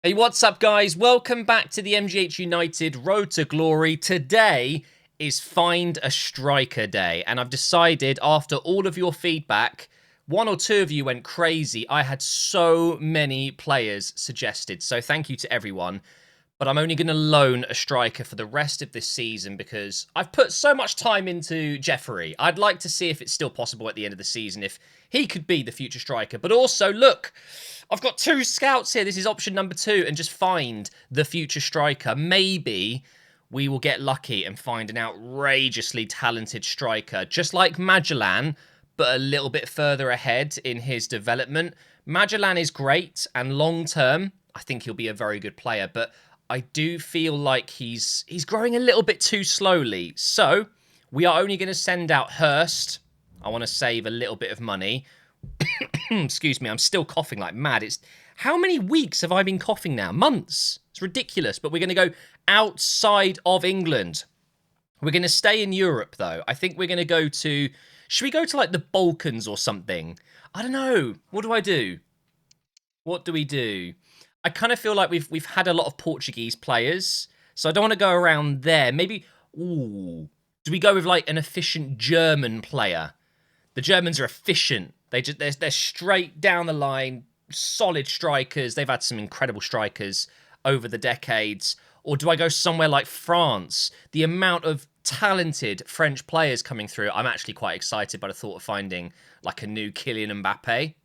Hey, what's up, guys? Welcome back to the MGH United Road to Glory. Today is Find a Striker Day, and I've decided, after all of your feedback, one or two of you went crazy. I had so many players suggested, so thank you to everyone. But I'm only going to loan a striker for the rest of this season because I've put so much time into Jeffrey. I'd like to see if it's still possible at the end of the season, if he could be the future striker. But also, look, I've got 2 scouts here. This is option number 2, and just find the future striker. Maybe we will get lucky and find an outrageously talented striker, just like Magellan, but a little bit further ahead in his development. Magellan is great, and long-term, I think he'll be a very good player, but I do feel like he's growing a little bit too slowly. So we are only going to send out Hurst. I want to save a little bit of money. Excuse me, I'm still coughing like mad. How many weeks have I been coughing now? Months. It's ridiculous. But we're going to go outside of England. We're going to stay in Europe, though. I think we're going to go to... Should we go to, like, the Balkans or something? I don't know. What do I do? What do we do? I kind of feel like we've had a lot of Portuguese players, so I don't want to go around there. Maybe, ooh, do we go with like an efficient German player? The Germans are efficient. They're straight down the line, solid strikers. They've had some incredible strikers over the decades. Or do I go somewhere like France? The amount of talented French players coming through, I'm actually quite excited by the thought of finding like a new Kylian Mbappe.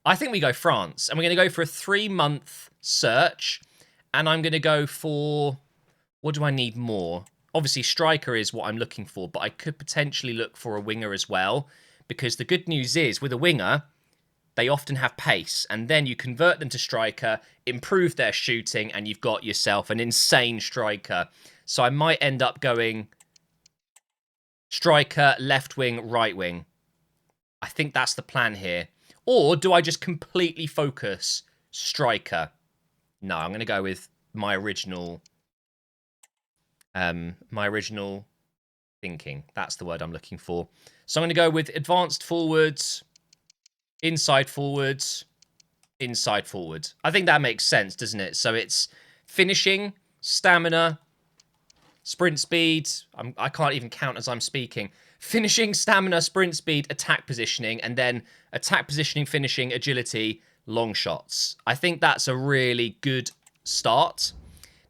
I think we go France, and we're going to go for a 3-month search, and I'm going to go for... What do I need more? Obviously, striker is what I'm looking for, but I could potentially look for a winger as well, because the good news is, with a winger, they often have pace, and then you convert them to striker, improve their shooting, and you've got yourself an insane striker. So I might end up going striker, left wing, right wing. I think that's the plan here. Or do I just completely focus striker? No, I'm going to go with my original thinking. That's the word I'm looking for. So I'm going to go with advanced forwards, inside forwards, inside forward. I think that makes sense, doesn't it? So it's finishing, stamina, sprint speed. I can't even count as I'm speaking. Finishing, stamina, sprint speed, attack positioning, and then attack positioning, finishing, agility, long shots. I think that's a really good start.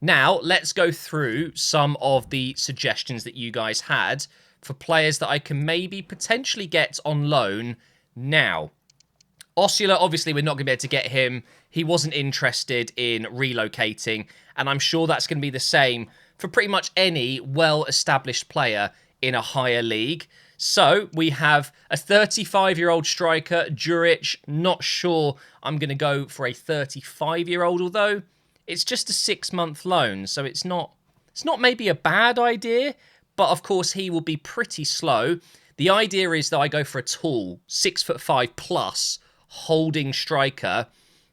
Now, let's go through some of the suggestions that you guys had for players that I can maybe potentially get on loan now. Osula, obviously, we're not going to be able to get him. He wasn't interested in relocating, and I'm sure that's going to be the same for pretty much any well-established player in a higher league. So we have a 35-year-old striker, Juric. Not sure I'm going to go for a 35-year-old, although it's just a 6-month loan, so it's not maybe a bad idea, but of course he will be pretty slow. The idea is that I go for a tall, 6'5" plus holding striker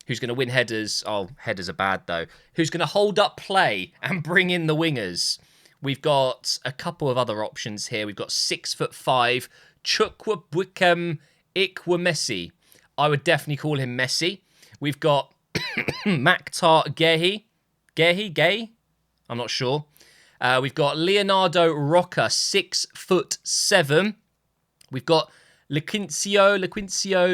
who's going to win headers. Oh, headers are bad though. Who's going to hold up play and bring in the wingers. We've got a couple of other options here. We've got 6'5", Chukwuemeka Messi. I would definitely call him Messi. We've got Maktar Gehi? I'm not sure. We've got Leonardo Rocca, 6'7". We've got Lequincio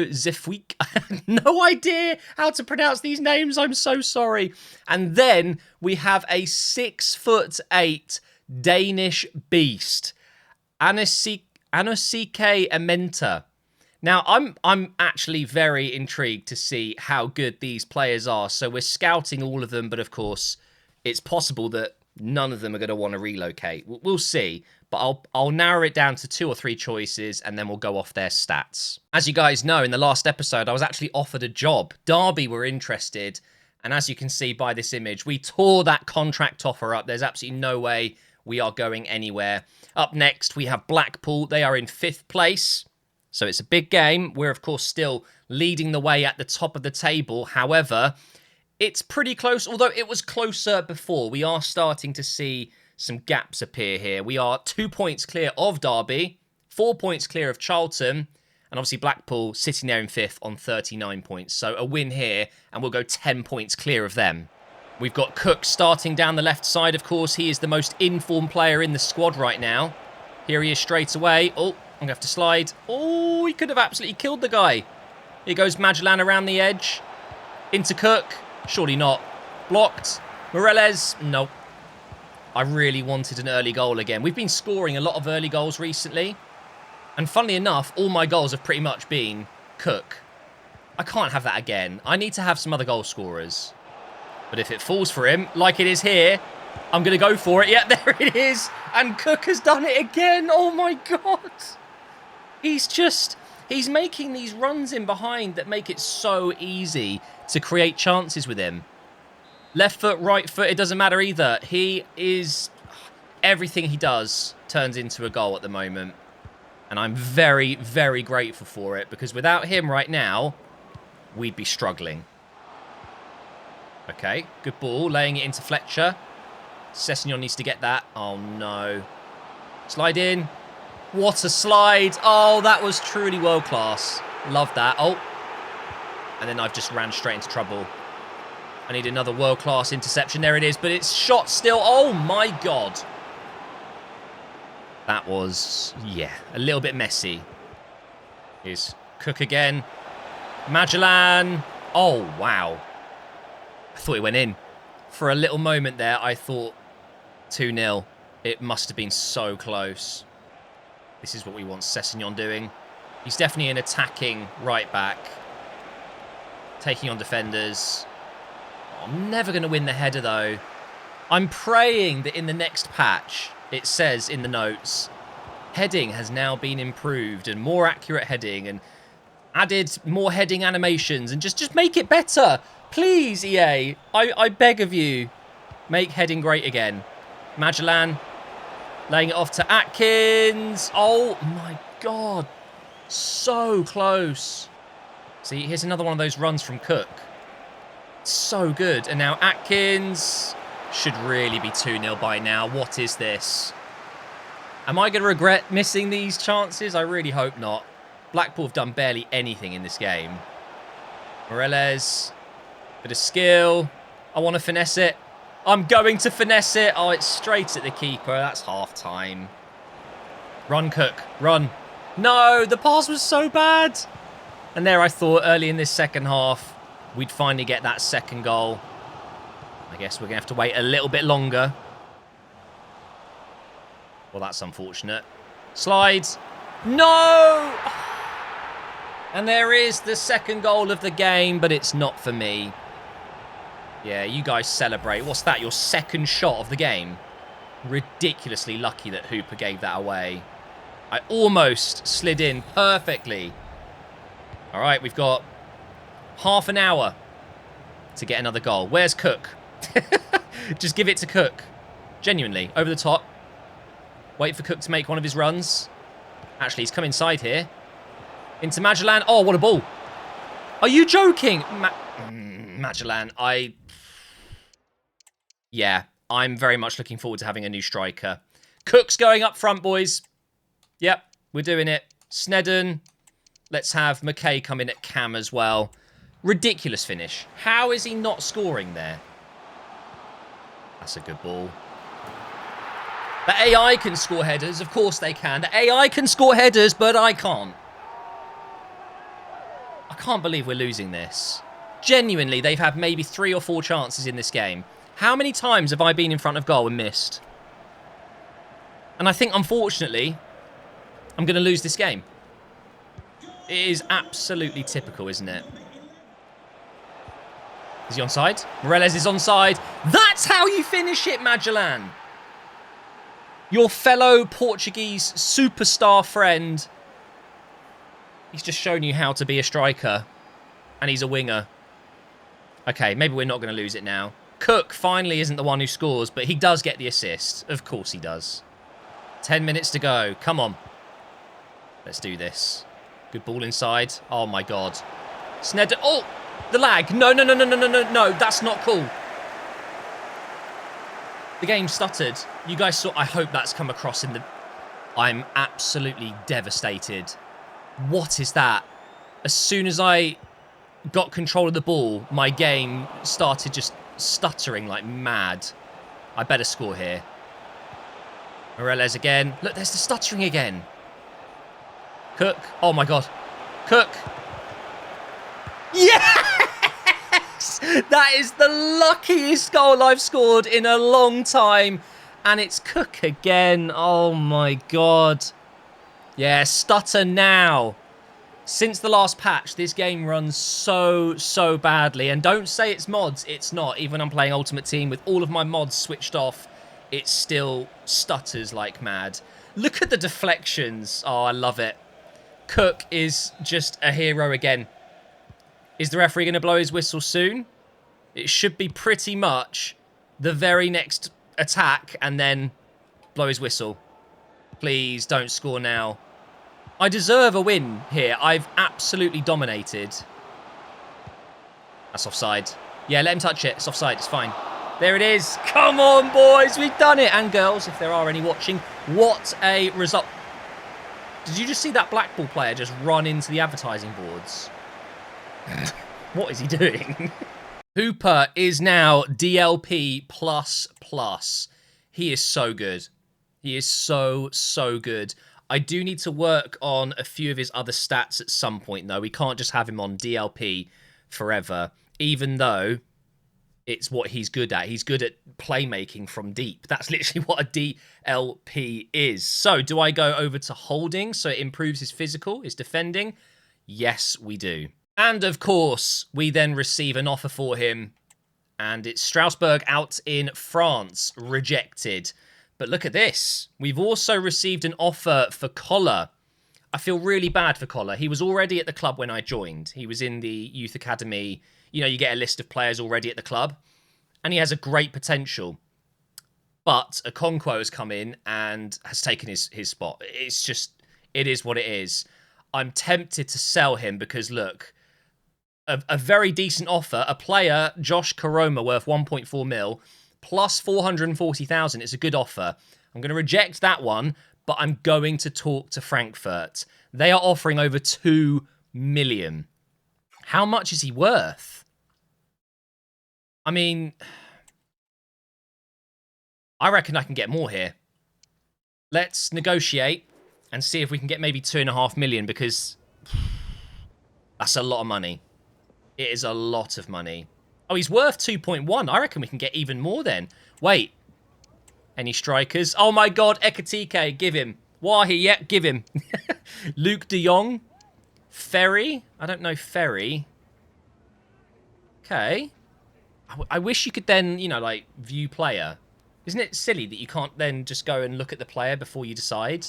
Zefweek. I have no idea how to pronounce these names. I'm so sorry. And then we have a 6'8" Danish beast, Anosike Amenta. Now, I'm actually very intrigued to see how good these players are. So we're scouting all of them, but of course, it's possible that none of them are going to want to relocate. We'll see, but I'll narrow it down to 2 or 3 choices, and then we'll go off their stats. As you guys know, in the last episode, I was actually offered a job. Derby were interested, and as you can see by this image, we tore that contract offer up. There's absolutely no way we are going anywhere. Up next, we have Blackpool. They are in 5th place. So it's a big game. We're, of course, still leading the way at the top of the table. However, it's pretty close, although it was closer before. We are starting to see some gaps appear here. We are 2 points clear of Derby, 4 points clear of Charlton. And obviously Blackpool sitting there in 5th on 39 points. So a win here, and we'll go 10 points clear of them. We've got Cook starting down the left side, of course. He is the most informed player in the squad right now. Here he is straight away. Oh, I'm going to have to slide. Oh, he could have absolutely killed the guy. Here goes Magellan around the edge. Into Cook. Surely not. Blocked. Moreles. Nope. I really wanted an early goal again. We've been scoring a lot of early goals recently. And funnily enough, all my goals have pretty much been Cook. I can't have that again. I need to have some other goal scorers. But if it falls for him, like it is here, I'm going to go for it. Yeah, there it is. And Cook has done it again. Oh, my God. He's making these runs in behind that make it so easy to create chances with him. Left foot, right foot, it doesn't matter either. Everything he does turns into a goal at the moment. And I'm very, very grateful for it, because without him right now, we'd be struggling. Okay, good ball, laying it into Fletcher. Sessegnon needs to get that. Oh, no. Slide in. What a slide. Oh, that was truly world class. Love that. Oh. And then I've just ran straight into trouble. I need another world class interception. There it is, but it's shot still. Oh, my God. That was, yeah, a little bit messy. Here's Cook again. Magellan. Oh, wow. I thought it went in. For a little moment there, I thought 2-0. It must have been so close. This is what we want Sessegnon doing. He's definitely an attacking right back. Taking on defenders. Oh, I'm never going to win the header, though. I'm praying that in the next patch, it says in the notes, heading has now been improved and more accurate heading and added more heading animations and just make it better. Please, EA, I beg of you, make heading great again. Magellan laying it off to Atkins. Oh, my God. So close. See, here's another one of those runs from Cook. So good. And now Atkins should really be 2-0 by now. What is this? Am I going to regret missing these chances? I really hope not. Blackpool have done barely anything in this game. Moreles. Bit of skill. I want to finesse it. I'm going to finesse it. Oh, it's straight at the keeper. That's half time. Run, Cook. Run. No, the pass was so bad. And there I thought early in this second half, we'd finally get that second goal. I guess we're going to have to wait a little bit longer. Well, that's unfortunate. Slides. No! And there is the second goal of the game, but it's not for me. Yeah, you guys celebrate. What's that? Your second shot of the game? Ridiculously lucky that Hooper gave that away. I almost slid in perfectly. All right, we've got half an hour to get another goal. Where's Cook? Just give it to Cook. Genuinely, over the top. Wait for Cook to make one of his runs. Actually, he's come inside here. Into Magellan. Oh, what a ball. Are you joking? Magellan, yeah, I'm very much looking forward to having a new striker. Cook's going up front, boys. Yep, we're doing it. Snedden. Let's have McKay come in at cam as well. Ridiculous finish. How is he not scoring there? That's a good ball. The AI can score headers. Of course they can. The AI can score headers, but I can't. I can't believe we're losing this. Genuinely, they've had maybe 3 or 4 chances in this game. How many times have I been in front of goal and missed? And I think, unfortunately, I'm going to lose this game. It is absolutely typical, isn't it? Is he onside? Moreles is onside. That's how you finish it, Magellan. Your fellow Portuguese superstar friend. He's just shown you how to be a striker. And he's a winger. Okay, maybe we're not going to lose it now. Cook finally isn't the one who scores, but he does get the assist. Of course he does. 10 minutes to go. Come on. Let's do this. Good ball inside. Oh, my God. Snedden. Oh, the lag. No. That's not cool. The game stuttered. You guys saw... I hope that's come across in the... I'm absolutely devastated. What is that? As soon as I got control of the ball, my game started just stuttering like mad. I better score here. Morelos again. Look, there's the stuttering again. Cook. Oh, my God. Cook. Yes! That is the luckiest goal I've scored in a long time. And it's Cook again. Oh, my God. Yeah, stutter now. Since the last patch, this game runs so badly. And don't say it's mods. It's not. Even I'm playing Ultimate Team with all of my mods switched off, it still stutters like mad. Look at the deflections. Oh, I love it. Cook is just a hero again. Is the referee going to blow his whistle soon? It should be pretty much the very next attack and then blow his whistle. Please don't score now. I deserve a win here. I've absolutely dominated. That's offside. Yeah, let him touch it. It's offside. It's fine. There it is. Come on, boys. We've done it. And girls, if there are any watching. What a result. Did you just see that Blackpool player just run into the advertising boards? What is he doing? Hooper is now DLP++. He is so good. He is so good. I do need to work on a few of his other stats at some point, though. We can't just have him on DLP forever, even though it's what he's good at. He's good at playmaking from deep. That's literally what a DLP is. So, do I go over to holding so it improves his physical, his defending? Yes, we do. And, of course, we then receive an offer for him, and it's Strasbourg out in France, rejected. But look at this. We've also received an offer for Collar. I feel really bad for Collar. He was already at the club when I joined. He was in the youth academy. You know, you get a list of players already at the club. And he has a great potential. But Okonkwo has come in and has taken his spot. It's just, it is what it is. I'm tempted to sell him because, look, a very decent offer. A player, Josh Karoma, worth 1.4 mil. Plus 440,000. It's a good offer. I'm going to reject that one, but I'm going to talk to Frankfurt. They are offering over 2 million. How much is he worth? I mean, I reckon I can get more here. Let's negotiate and see if we can get maybe 2.5 million, because that's a lot of money. It is a lot of money. Oh, he's worth 2.1. I reckon we can get even more then. Wait. Any strikers? Oh, my God. Ekatike. Give him. Wahi. Yeah, give him. Luke de Jong. Ferry. I don't know Ferry. Okay. I wish you could then, you know, like, view player. Isn't it silly that you can't then just go and look at the player before you decide?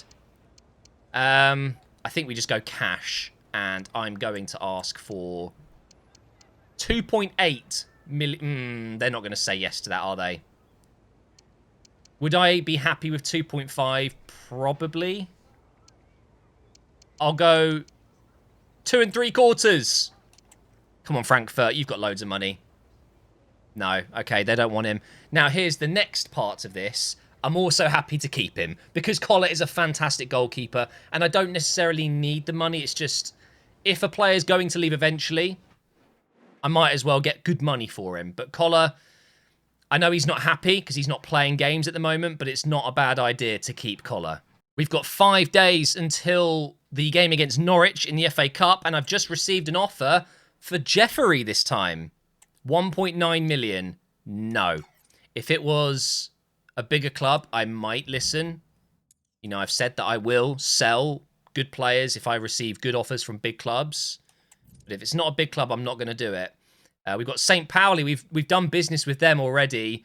I think we just go cash. And I'm going to ask for 2.8 million. They're not going to say yes to that, are they? Would I be happy with 2.5? Probably. I'll go 2 3/4. Come on, Frankfurt. You've got loads of money. No. Okay, they don't want him. Now, here's the next part of this. I'm also happy to keep him because Collar is a fantastic goalkeeper and I don't necessarily need the money. It's just, if a player's going to leave eventually, I might as well get good money for him. But Collar, I know he's not happy because he's not playing games at the moment, but it's not a bad idea to keep Collar. We've got 5 days until the game against Norwich in the FA Cup, and I've just received an offer for Jeffery this time. 1.9 million. No. If it was a bigger club, I might listen. You know, I've said that I will sell good players if I receive good offers from big clubs. But if it's not a big club, I'm not going to do it. We've got St. Pauli. We've done business with them already.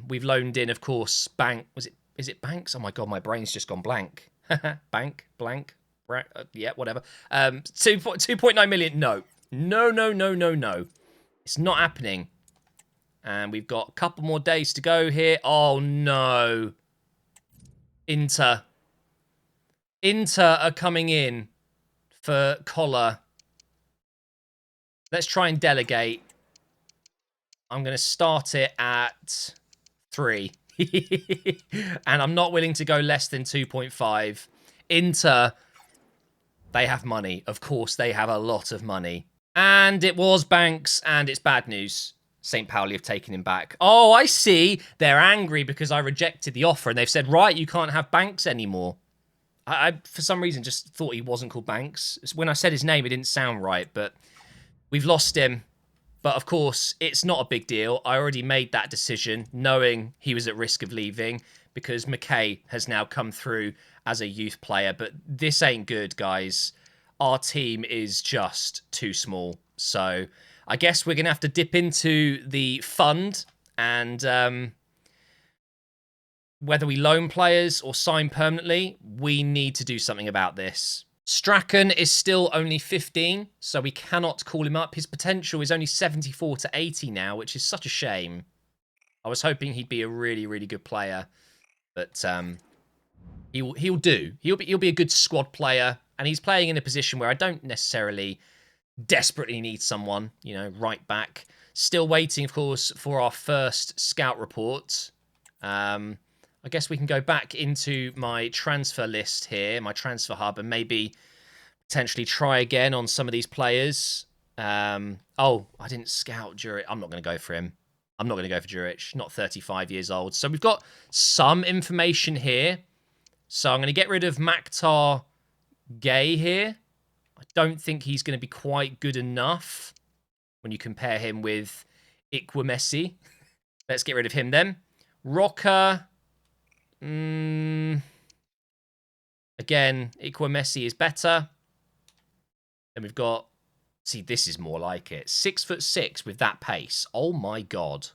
We've loaned in, of course, Is it Banks? Oh my God, my brain's just gone blank. Blank. Yeah, whatever. 2.9 million. No. No. It's not happening. And we've got a couple more days to go here. Oh, no. Inter are coming in for Collar. Let's try and delegate. I'm going to start it at 3. And I'm not willing to go less than 2.5. Inter, they have money. Of course, they have a lot of money. And it was Banks, and it's bad news. St. Pauli have taken him back. Oh, I see. They're angry because I rejected the offer, and they've said, right, you can't have Banks anymore. I for some reason, just thought he wasn't called Banks. When I said his name, it didn't sound right, but we've lost him. But of course, it's not a big deal. I already made that decision knowing he was at risk of leaving because McKay has now come through as a youth player. But this ain't good, guys. Our team is just too small. So I guess we're going to have to dip into the fund and whether we loan players or sign permanently, we need to do something about this. Strachan is still only 15, so we cannot call him up. His potential is only 74 to 80 now, which is such a shame. I was hoping he'd be a really, really good player, but he'll do. He'll be a good squad player, and he's playing in a position where I don't necessarily desperately need someone, you know, right back. Still waiting, of course, for our first scout report. I guess we can go back into my transfer list here, my transfer hub, and maybe potentially try again on some of these players. Oh, I didn't scout Juric. I'm not going to go for him. I'm not going to go for Juric. Not 35 years old. So we've got some information here. So I'm going to get rid of Maktar Gay here. I don't think he's going to be quite good enough when you compare him with Ikwemesi. Let's get rid of him then. Rocker. Again, Ikwemesi is better. Then we've got... See, this is more like it. 6'6" with that pace. Oh my god.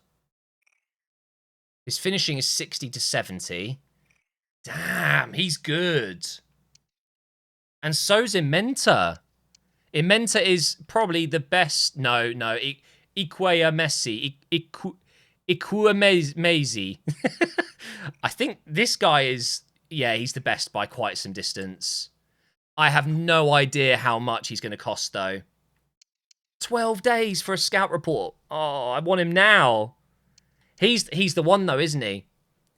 His finishing is 60 to 70. Damn, he's good. And so's Imenta. Imenta is probably the best... No. Ikwemesi. Ikwemesi. I think this guy is... Yeah, he's the best by quite some distance. I have no idea how much he's going to cost, though. 12 days for a scout report. Oh, I want him now. He's the one, though, isn't he?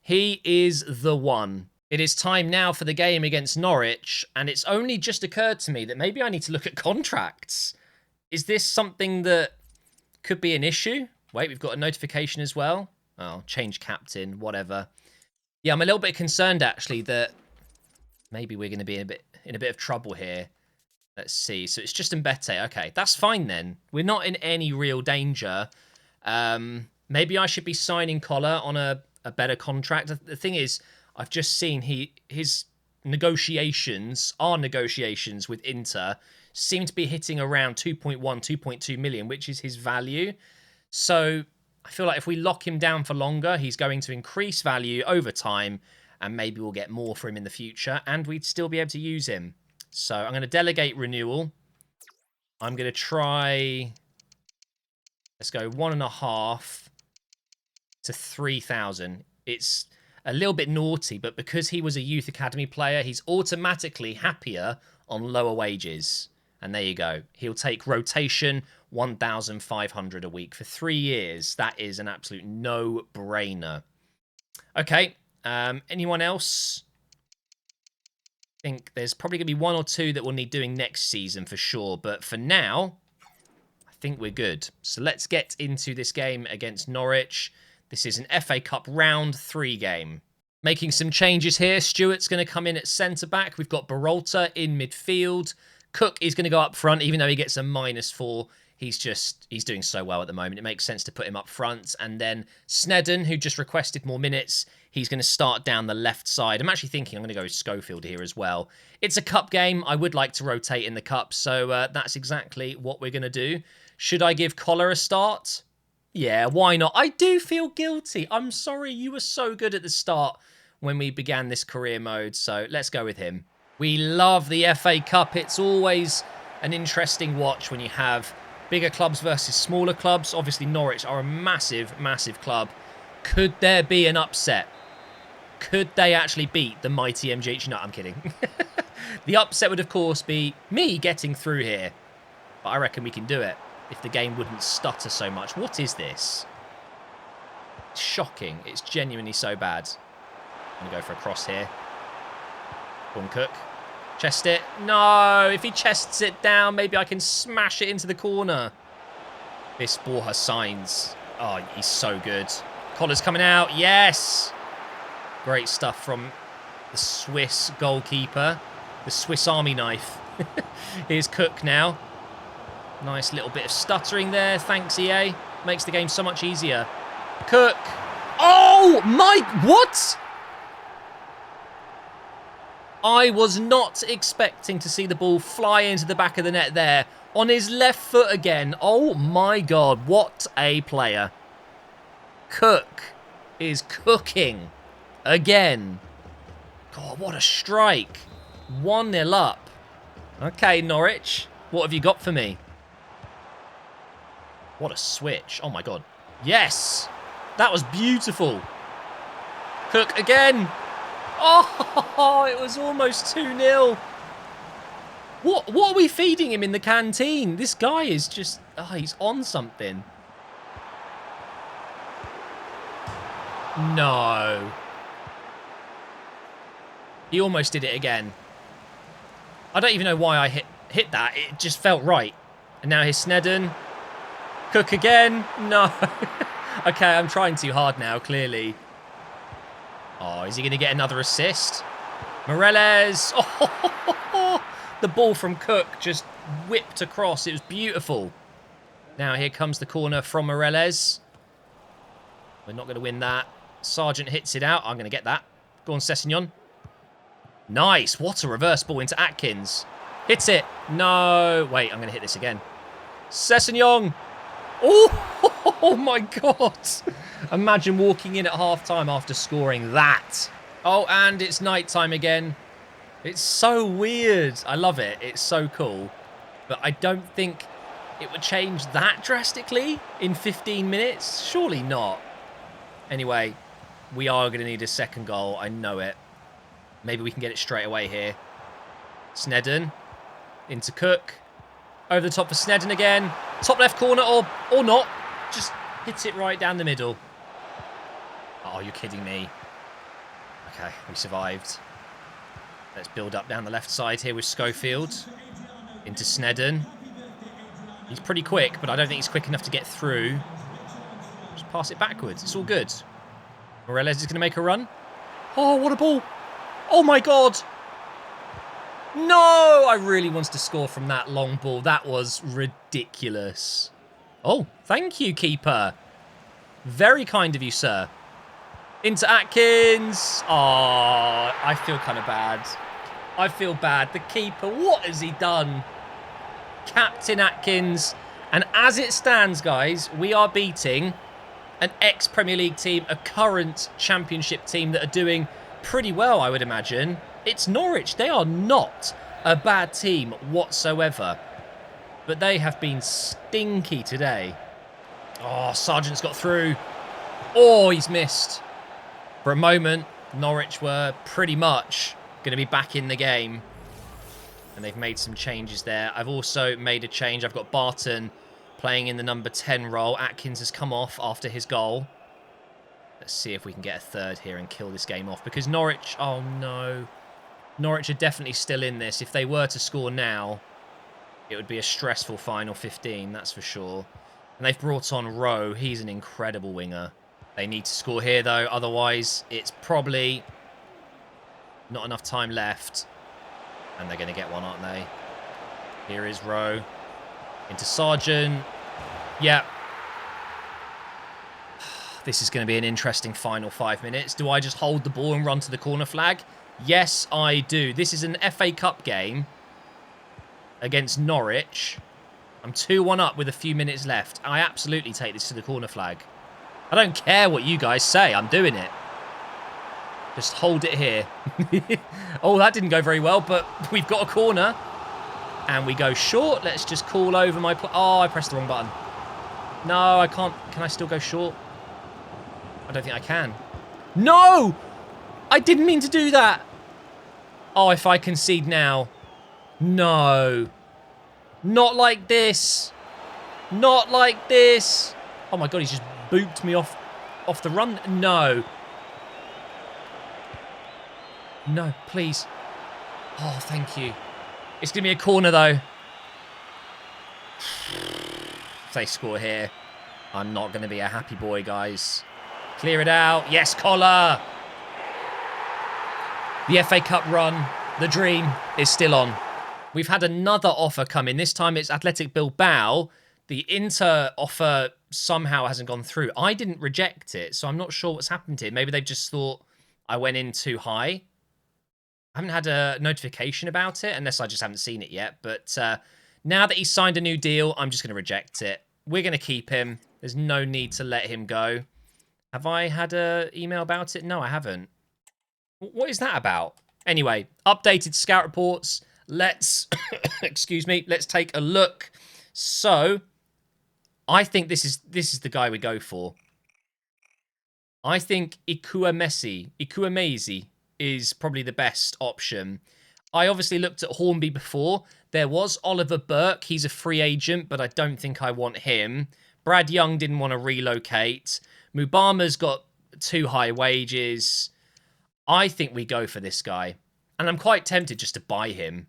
He is the one. It is time now for the game against Norwich, and it's only just occurred to me that maybe I need to look at contracts. Is this something that could be an issue? Wait, we've got a notification as well. Oh, change captain, whatever. Yeah, I'm a little bit concerned, actually, that maybe we're going to be in a bit of trouble here. Let's see. So it's just Mbete. Okay, that's fine then. We're not in any real danger. Maybe I should be signing Collar on a better contract. The thing is, I've just seen his negotiations with Inter seem to be hitting around 2.1, 2.2 million, which is his value. So I feel like if we lock him down for longer, he's going to increase value over time, and maybe we'll get more for him in the future, and we'd still be able to use him. So I'm going to delegate renewal. I'm going to try... Let's go 1.5 to 3,000. It's a little bit naughty, but because he was a youth academy player, he's automatically happier on lower wages. And there you go. He'll take rotation 1,500 a week for 3 years. That is an absolute no-brainer. Okay. Anyone else? I think there's probably going to be 1 or 2 that we'll need doing next season for sure. But for now, I think we're good. So let's get into this game against Norwich. This is an FA Cup round 3 game. Making some changes here. Stewart's going to come in at centre-back. We've got Berhalter in midfield. Cook is going to go up front, even though he gets a -4. He's doing so well at the moment. It makes sense to put him up front. And then Snedden, who just requested more minutes, he's going to start down the left side. I'm actually thinking I'm going to go with Schofield here as well. It's a cup game. I would like to rotate in the cup, so that's exactly what we're going to do. Should I give Collar a start? Yeah, why not? I do feel guilty. I'm sorry, you were so good at the start when we began this career mode, so let's go with him. We love the FA Cup. It's always an interesting watch when you have bigger clubs versus smaller clubs. Obviously, Norwich are a massive, massive club. Could there be an upset? Could they actually beat the mighty MGH? No, I'm kidding. The upset would, of course, be me getting through here. But I reckon we can do it if the game wouldn't stutter so much. What is this? shocking. It's genuinely so bad. I'm going to go for a cross here. Go on, Cook. Chest it. No, if he chests it down, maybe I can smash it into the corner. This ball has signs. Oh, he's so good. Collar's coming out. Yes. Great stuff from the Swiss goalkeeper. The Swiss Army knife. Here's Cook now. Nice little bit of stuttering there. Thanks, EA. Makes the game so much easier. Cook. Oh, my... What? I was not expecting to see the ball fly into the back of the net there. On his left foot again. Oh, my God. What a player. Cook is cooking again. God, what a strike. 1-0 up. Okay, Norwich. What have you got for me? What a switch. Oh, my God. Yes. That was beautiful. Cook again. Oh, it was almost 2-0. What are we feeding him in the canteen? This guy is just... Oh, he's on something. No. He almost did it again. I don't even know why I hit that. It just felt right. And now here's Sneddon. Cook again. No. Okay, I'm trying too hard now, clearly. Oh, is he going to get another assist? Moreles. Oh, the ball from Cook just whipped across. It was beautiful. Now here comes the corner from Moreles. We're not going to win that. Sargent hits it out. I'm going to get that. Go on, Sessegnon. Nice. What a reverse ball into Atkins. Hits it. No. Wait, I'm going to hit this again. Sessegnon. Oh my God. Imagine walking in at half-time after scoring that. Oh, and it's night-time again. It's so weird. I love it. It's so cool. But I don't think it would change that drastically in 15 minutes. Surely not. Anyway, we are going to need a second goal. I know it. Maybe we can get it straight away here. Sneddon. Into Cook. Over the top for Sneddon again. Top left corner or not. Just hits it right down the middle. Oh, you're kidding me. Okay, we survived. Let's build up down the left side here with Schofield. Into Sneddon. He's pretty quick, but I don't think he's quick enough to get through. Just pass it backwards. It's all good. Moreles is going to make a run. Oh, what a ball. Oh, my God. No, I really wanted to score from that long ball. That was ridiculous. Oh, thank you, keeper. Very kind of you, sir. Into Atkins. Oh, I feel kind of bad. I feel bad. The keeper, what has he done? Captain Atkins. And as it stands, guys, we are beating an ex-Premier League team, a current Championship team that are doing pretty well, I would imagine. It's Norwich. They are not a bad team whatsoever. But they have been stinky today. Oh, Sargent's got through. Oh, he's missed. For a moment, Norwich were pretty much going to be back in the game. And they've made some changes there. I've also made a change. I've got Barton playing in the number 10 role. Atkins has come off after his goal. Let's see if we can get a third here and kill this game off. Because Norwich... Oh, no. Norwich are definitely still in this. If they were to score now, it would be a stressful final 15, that's for sure. And they've brought on Rowe. He's an incredible winger. They need to score here, though. Otherwise, it's probably not enough time left. And they're going to get one, aren't they? Here is Rowe. Into Sargent. Yep. This is going to be an interesting final 5 minutes. Do I just hold the ball and run to the corner flag? Yes, I do. This is an FA Cup game against Norwich. I'm 2-1 up with a few minutes left. I absolutely take this to the corner flag. I don't care what you guys say. I'm doing it. Just hold it here. Oh, that didn't go very well, but we've got a corner. And we go short. Let's just call over my... Oh, I pressed the wrong button. No, I can't. Can I still go short? I don't think I can. No! I didn't mean to do that. Oh, if I concede now. No. Not like this. Not like this. Oh my God, he's just booped me off Off the run? No. No, please. Oh, thank you. It's going to be a corner, though. If they score here, I'm not going to be a happy boy, guys. Clear it out. Yes, collar. The FA Cup run, the dream, is still on. We've had another offer come in. This time it's Athletic Bilbao. The Inter offer somehow hasn't gone through. I didn't reject it, so I'm not sure what's happened here. Maybe they've just thought I went in too high. I haven't had a notification about it, unless I just haven't seen it yet. But now that he's signed a new deal, I'm just going to reject it. We're going to keep him. There's no need to let him go. Have I had an email about it? No, I haven't. What is that about? Anyway, updated scout reports. Let's, excuse me, let's take a look. So, I think this is the guy we go for. I think Ikuamezi is probably the best option. I obviously looked at Hornby before. There was Oliver Burke. He's a free agent, but I don't think I want him. Brad Young didn't want to relocate. Mubama's got too high wages. I think we go for this guy. And I'm quite tempted just to buy him.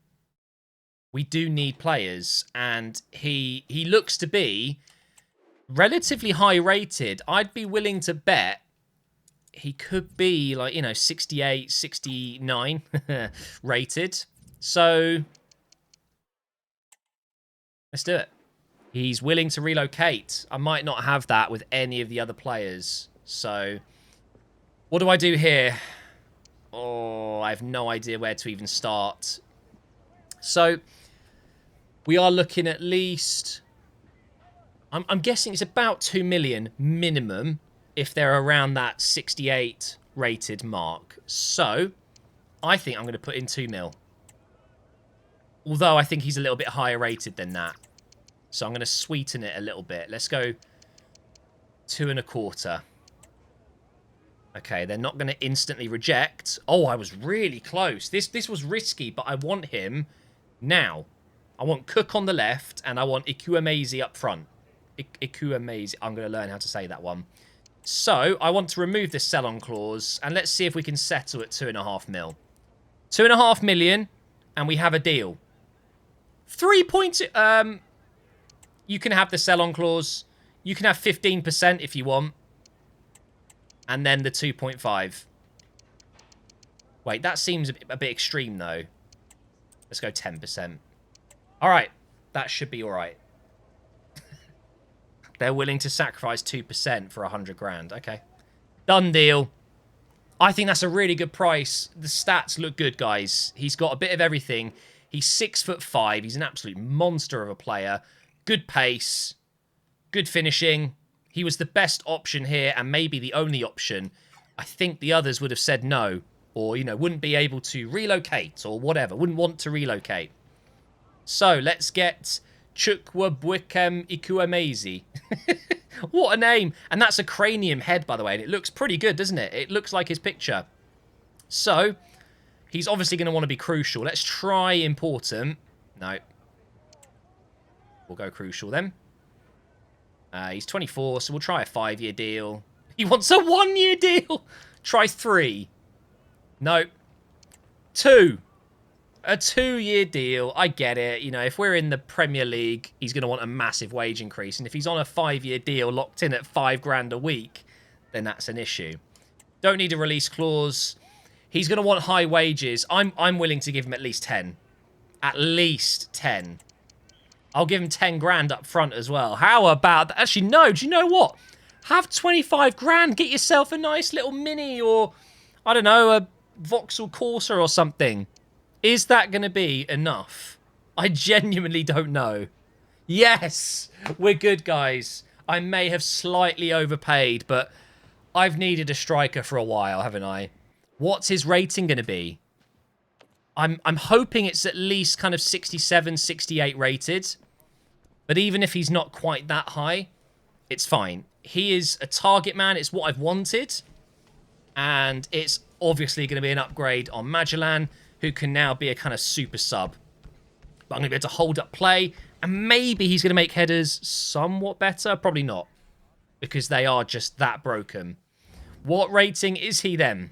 We do need players. And he looks to be relatively high rated. I'd be willing to bet he could be like, 68, 69 rated. So let's do it. He's willing to relocate. I might not have that with any of the other players. So what do I do here? Oh, I have no idea where to even start. So we are looking at least, I'm guessing it's about 2 million minimum if they're around that 68 rated mark. So I think I'm going to put in 2 mil. Although I think he's a little bit higher rated than that. So I'm going to sweeten it a little bit. Let's go 2.25. Okay, they're not going to instantly reject. Oh, I was really close. This was risky, but I want him now. I want Cook on the left, and I want Ikuamezi up front. Ikuamezi. I'm going to learn how to say that one. So, I want to remove this sell-on clause, and let's see if we can settle at 2.5 mil. 2.5 million, and we have a deal. 3.2... you can have the sell-on clause. You can have 15% if you want. And then the 2.5. Wait, that seems a bit extreme, though. Let's go 10%. All right. That should be all right. They're willing to sacrifice 2% for 100 grand. Okay. Done deal. I think that's a really good price. The stats look good, guys. He's got a bit of everything. He's 6'5". He's an absolute monster of a player. Good pace. Good finishing. He was the best option here and maybe the only option. I think the others would have said no. Or, wouldn't be able to relocate or whatever. Wouldn't want to relocate. So, let's get Chukwuebuikem Ikuamezi. What a name. And that's a cranium head, by the way. And it looks pretty good, doesn't it? It looks like his picture. So, he's obviously going to want to be crucial. Let's try important. No. We'll go crucial then. He's 24, so we'll try a 5-year deal. He wants a 1-year deal. Try 3. No. 2. A 2-year deal. I get it. If we're in the Premier League, he's going to want a massive wage increase. And if he's on a 5-year deal locked in at 5 grand a week, then that's an issue. Don't need a release clause. He's going to want high wages. I'm willing to give him at least 10. At least 10. I'll give him 10 grand up front as well. How about that? Actually, no. Do you know what? Have 25 grand. Get yourself a nice little Mini or, I don't know, a Vauxhall Corsa or something. Is that going to be enough? I genuinely don't know. Yes! We're good, guys. I may have slightly overpaid, but I've needed a striker for a while, haven't I? What's his rating going to be? I'm hoping it's at least kind of 67, 68 rated. But even if he's not quite that high, it's fine. He is a target man. It's what I've wanted. And it's obviously going to be an upgrade on Magellan, who can now be a kind of super sub. But I'm going to be able to hold up play. And maybe he's going to make headers somewhat better. Probably not. Because they are just that broken. What rating is he then?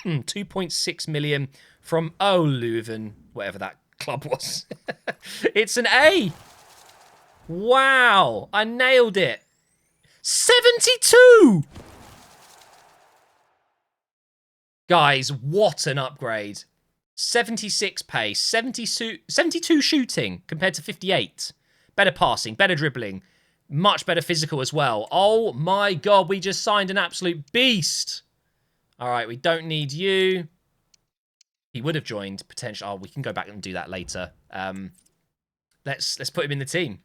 2.6 million from Leuven, whatever that club was. It's an A. Wow, I nailed it. 72! Guys, what an upgrade. 76 pace, 72 shooting compared to 58. Better passing, better dribbling, much better physical as well. Oh my god, we just signed an absolute beast. All right, we don't need you. He would have joined potentially. Oh, we can go back and do that later. Let's put him in the team.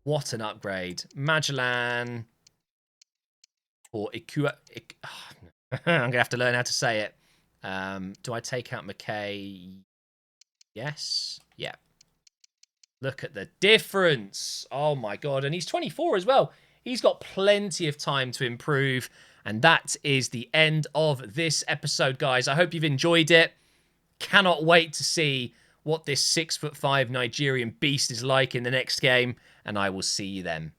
What an upgrade. Magellan or Ikua. I'm going to have to learn how to say it. Do I take out McKay? Yes. Yeah. Look at the difference. Oh, my God. And he's 24 as well. He's got plenty of time to improve. And that is the end of this episode, guys. I hope you've enjoyed it. Cannot wait to see what this 6'5" Nigerian beast is like in the next game. And I will see you then.